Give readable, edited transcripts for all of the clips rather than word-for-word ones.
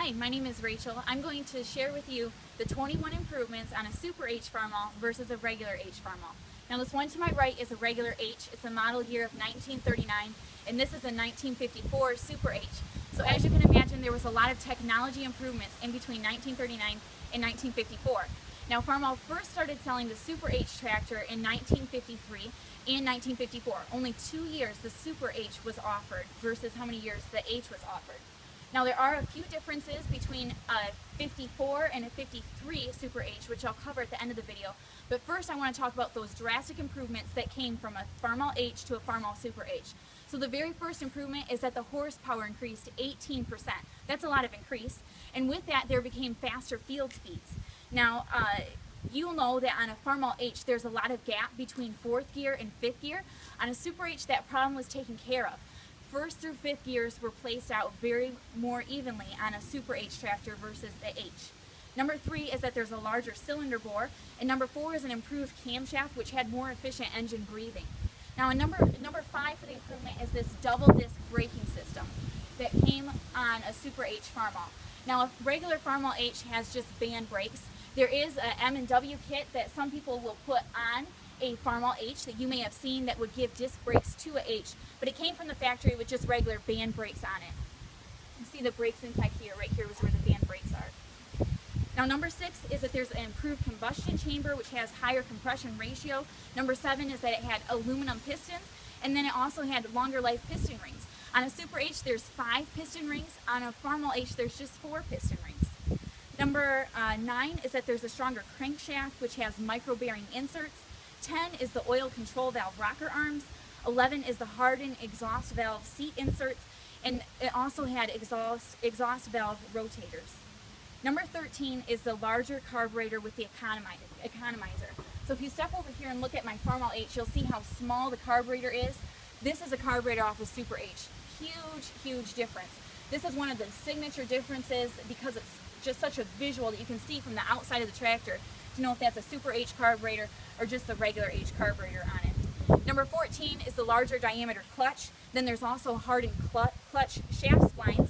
Hi, my name is Rachel. I'm going to share with you the 21 improvements on a Super H Farmall versus a regular H Farmall. Now this one to my right is a regular H. It's a model year of 1939, and this is a 1954 Super H. So as you can imagine, there was a lot of technology improvements in between 1939 and 1954. Now Farmall first started selling the Super H tractor in 1953 and 1954. Only 2 years the Super H was offered versus how many years the H was offered. Now there are a few differences between a 54 and a 53 Super H, which I'll cover at the end of the video. But first I want to talk about those drastic improvements that came from a Farmall H to a Farmall Super H. So the very first improvement is that the horsepower increased 18%. That's a lot of increase. And with that there became faster field speeds. Now you'll know that on a Farmall H there's a lot of gap between 4th gear and 5th gear. On a Super H that problem was taken care of. 1st through 5th gears were placed out very more evenly on a Super H tractor versus the H. Number 3 is that there's a larger cylinder bore, and number 4 is an improved camshaft which had more efficient engine breathing. Now number 5 for the improvement is this double disc braking system that came on a Super H Farmall. Now a regular Farmall H has just band brakes. There is a M&W kit that some people will put on a Farmall H that you may have seen that would give disc brakes to a H, but it came from the factory with just regular band brakes on it. You see the brakes inside here. Right here is where the band brakes are. Now number 6 is that there's an improved combustion chamber which has higher compression ratio. Number 7 is that it had aluminum pistons, and then it also had longer life piston rings. On a Super H there's 5 piston rings. On a Farmall H there's just 4 piston rings. Number 9 is that there's a stronger crankshaft which has micro bearing inserts. 10 is the oil control valve rocker arms. 11 is the hardened exhaust valve seat inserts, and it also had exhaust valve rotators. Number 13 is the larger carburetor with the economizer. So if you step over here and look at my Farmall H, you'll see how small the carburetor is. This is a carburetor off of Super H. Huge difference. This is one of the signature differences because it's just such a visual that you can see from the outside of the tractor to know if that's a Super H carburetor or just the regular H carburetor on it. Number 14 is the larger diameter clutch. Then there's also hardened clutch shaft splines.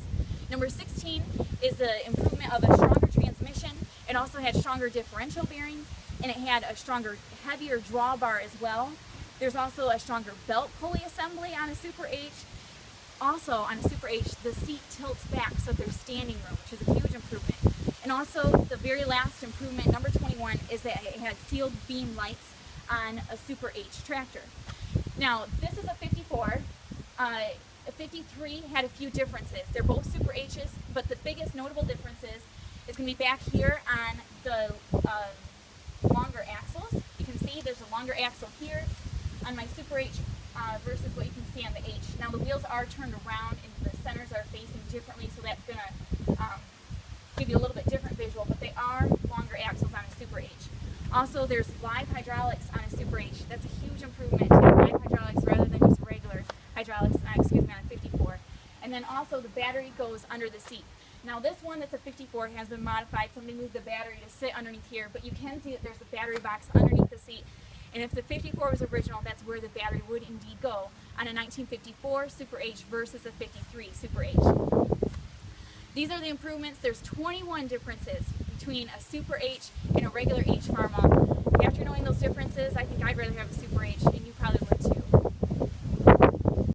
Number 16 is the improvement of a stronger transmission. It also had stronger differential bearings, and it had a stronger, heavier drawbar as well. There's also a stronger belt pulley assembly on a Super H. Also on a Super H, the seat tilts back so there's standing room, which is a huge improvement. And also the very last improvement, number 21, is that it had sealed beam lights on a Super H tractor. Now this is a 54. A 53 had a few differences. They're both Super H's, but the biggest notable difference is going to be back here on the longer axles. You can see there's a longer axle here on my Super H versus what you can see on the H. Now the wheels are turned around and the centers are facing differently, so that's going to give you a little bit different visual, but they are longer axles on a Super H. Also, there's live hydraulics on a Super H. That's a huge improvement to have live hydraulics rather than just regular hydraulics, on a 54. And then also the battery goes under the seat. Now this one that's a 54 has been modified. Somebody moved the battery to sit underneath here, but you can see that there's a battery box underneath the seat. And if the 54 was original, that's where the battery would indeed go on a 1954 Super H versus a 53 Super H. These are the improvements. There's 21 differences between a Super H and a regular H Farmall. After knowing those differences, I think I'd rather have a Super H, and you probably